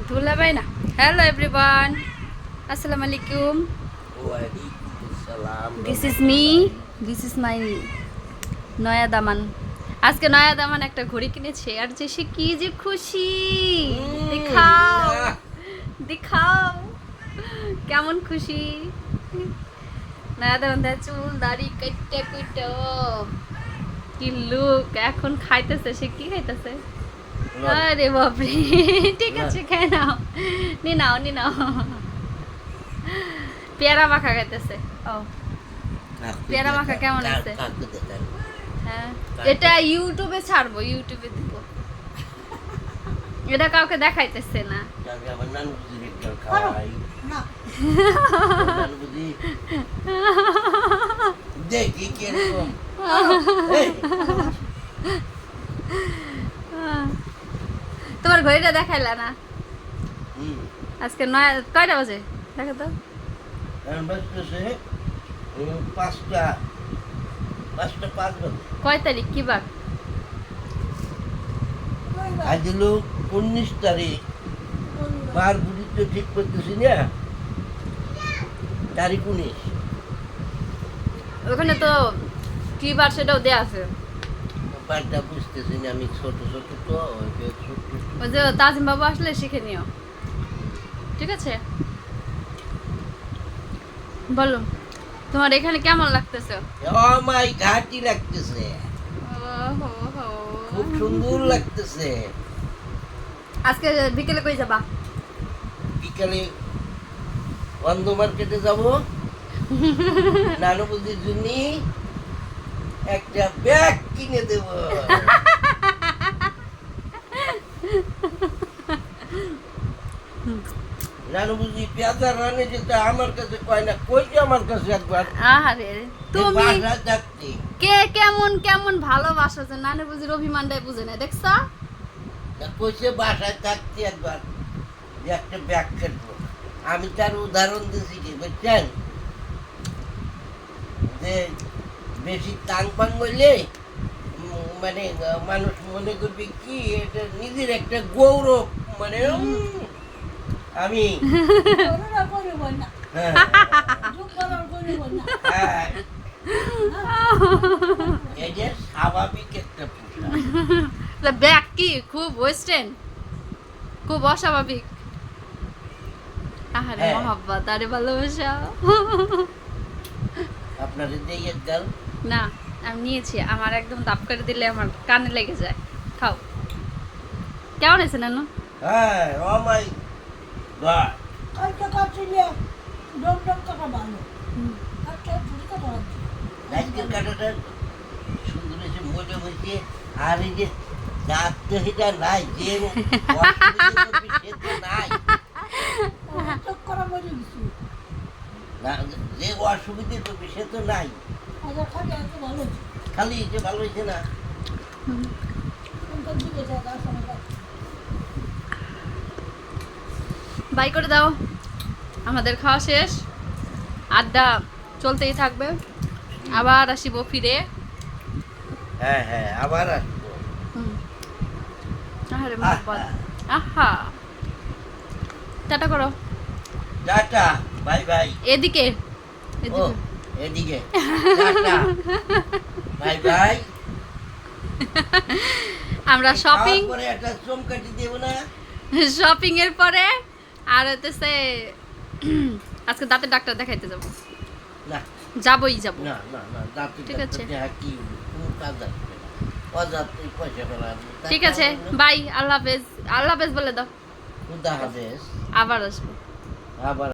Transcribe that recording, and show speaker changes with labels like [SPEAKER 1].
[SPEAKER 1] ধুলা ভাই না। হ্যালো এভরিওয়ান, আসসালামু আলাইকুম। This is me, this is my নয়া দামান। আজকে নয়া দামান একটা ঘড়ি কিনেছে, আর যে সে কি যে খুশি। দেখাও দেখাও কেমন খুশি। নয়া দামান দেয় চুল দাড়ি কেটে কুইটো কি লুক। এখন খাইতেছে, সে কি খাইতেছে? আরে বাপরে, ঠিক আছে খাই নাও, নি নাও নি নাও। পেয়ারা মাখা খাইতেছে। ও পেয়ারা মাখা কেমন আছে? হ্যাঁ, এটা ইউটিউবে ছাড়বো, ইউটিউবে দিব। এটা কাউকে দেখাইতেছে না।
[SPEAKER 2] দেখি কিরকম।
[SPEAKER 1] তোমার ঘড়িটা দেখাইলা না আজকে? নয় কয়টা বাজে দেখো তো। কয় তারিখ কি বার?
[SPEAKER 2] আজ হলো 19 তারিখ। বার বুঝি তো ঠিক করতেছি না, তারিখ 19।
[SPEAKER 1] ওখানে তো কি বার সেটাও দেয়া আছে।
[SPEAKER 2] বারটা বুঝতেছি না আমি, ছোট ছোট তো
[SPEAKER 1] ওই যে তাজিম বাবু আসলে শিখে নিও, ঠিক আছে? বলো তোমার এখানে কেমন লাগতেছে?
[SPEAKER 2] মাই ঘাটি লাগতেছে, খুব সুন্দর লাগতেছে।
[SPEAKER 1] আজকে বিকেলে কই যাবা?
[SPEAKER 2] বিকালে বন্ধ মার্কেটে যাব, নানু বুঝির জন্য একটা ব্যাগ কিনে দেব। নানু বুঝি পেঁয়াজার রানে যেটা আমার কাছে কয় না, কইছে আমার কাছে একবার।
[SPEAKER 1] আরে তুমি
[SPEAKER 2] থাকতে
[SPEAKER 1] কে কেমন কেমন ভালোবাসো যে নানি বুঝির অভিমানটাই বুঝে না, দেখছো?
[SPEAKER 2] কইছে বাসায় থাকতে একবার যে একটা ব্যাগ কিনবো। আমি তার উদাহরণ দিয়েছি কি বুঝছেন, যে বেশি টাং পাং হইলে মানে মানুষ মনে করবে কি এটা নিজের একটা গৌরব, মানে আমি এই যে স্বাভাবিক একটা পোশাক।
[SPEAKER 1] ব্যাগ কি খুব ওয়েস্টার্ন, খুব অস্বাভাবিক? আরে
[SPEAKER 2] হ্যাঁ।
[SPEAKER 1] মহব্বত, আরে ভালোবাসা।
[SPEAKER 2] আপনার এই গাল
[SPEAKER 1] না আমি নিয়েছি, আমার একদম দাপ করে দিলে আমার কানে লেগে যায়। খাও। কেমন আছে নানু?
[SPEAKER 2] হ্যাঁ, ও মাই গড। আজকের কাটাটা সুন্দর হয়েছে, মজা হয়েছে। আর এই যে দাঁত তো এটা নাই, যে সে তো নাই, যে অসুবিধে করবে সে তো নাই। খালি যে ভালো হয়েছে না।
[SPEAKER 1] বাই করে দাও, আমাদের খাওয়া শেষ, আড্ডা চলতেই থাকবে। আবার আসিব ফিরে।
[SPEAKER 2] হ্যাঁ হ্যাঁ, আবার আসবো।
[SPEAKER 1] আরে মহব্বত, আহা টাটা করো।
[SPEAKER 2] Tata, bye bye.
[SPEAKER 1] এদিকে
[SPEAKER 2] ও এদিকে টাটা, বাই বাই।
[SPEAKER 1] আমরা শপিং,
[SPEAKER 2] পরে একটা চমকাটি দেব না?
[SPEAKER 1] শপিং এর পরে আর হতেছে আজকে দাঁতের ডাক্তার দেখাইতে যাব।
[SPEAKER 2] না
[SPEAKER 1] যাবই যাব।
[SPEAKER 2] না না না, দাঁতে
[SPEAKER 1] ঠিক আছে।
[SPEAKER 2] কি কোনো কাজ আসবে না, অযাত্রী পয়সা ফেলাবো।
[SPEAKER 1] ঠিক আছে, বাই, আল্লাহ হাফেজ। আল্লাহ হাফেজ বলে দাও।
[SPEAKER 2] খুদা হাফেজ।
[SPEAKER 1] আবার আসবো।
[SPEAKER 2] আবার